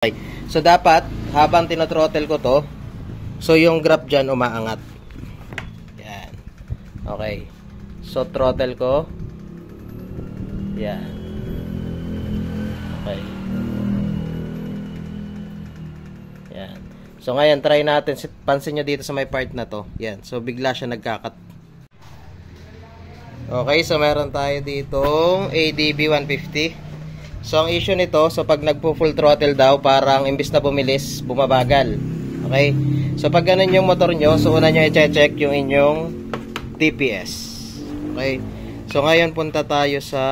Okay. So dapat habang tino-throttle ko to, so yung grab dyan umaangat. Yan. Okay. So throttle ko. Yan. Okay. Yan. So ngayon try natin, pansin nyo dito sa may part na to. Yan. So bigla siya nagkakat. Okay, so meron tayo ditong ADB 150. So ang issue nito, so pag nagpo-full throttle daw, parang imbis na bumilis, bumabagal. Okay? So pag ganun yung motor nyo, so una nyo i-check yung inyong TPS. Okay? So ngayon punta tayo sa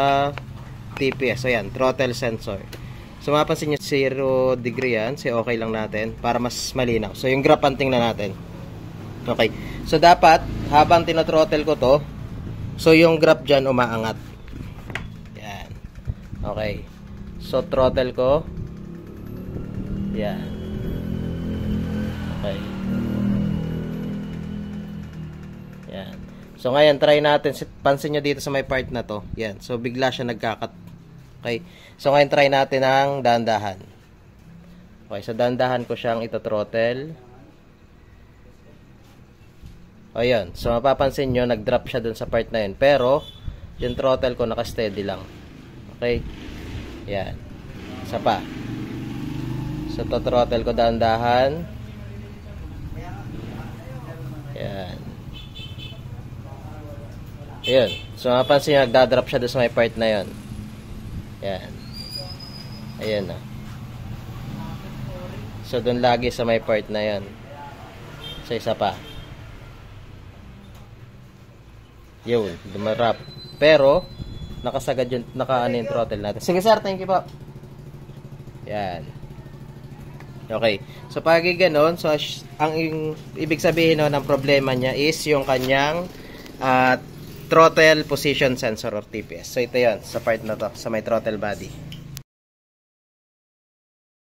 TPS. So yan, throttle sensor. So mapapansin nyo 0 degree yan. So okay lang natin para mas malinaw. So yung graph ang tingnan natin. Okay. So dapat habang tino-throttle ko to, so yung graph dyan umaangat. Yan. Okay. So throttle ko. Yan. Okay. Yan. So ngayon try natin, pansin nyo dito sa may part na to. Yan. So bigla siya nagkakat. Okay. So ngayon try natin ang dahan-dahan. Okay, so dahan-dahan ko siyang ito-throttle. O yun. So mapapansin nyo, nag-drop siya dun sa part na yun. Pero yung throttle ko naka-steady lang. Okay. Yan. Isa pa. So to-throttle ko dahan-dahan. Yan. Ayun. So mapapansin nyo, nagda-drop siya dun sa may part na yun. Yan. Ayan na. So dun lagi sa may part na yun. So isa pa. Yun. Dumarap. Pero nakasagad yung naka-ano yung throttle natin. Sige sir, thank you po. Yan. Okay. So pag ganoon, so ang ibig sabihin no, ng problema niya is yung kanyang throttle position sensor or TPS. So ito 'yon sa part na to, sa may throttle body.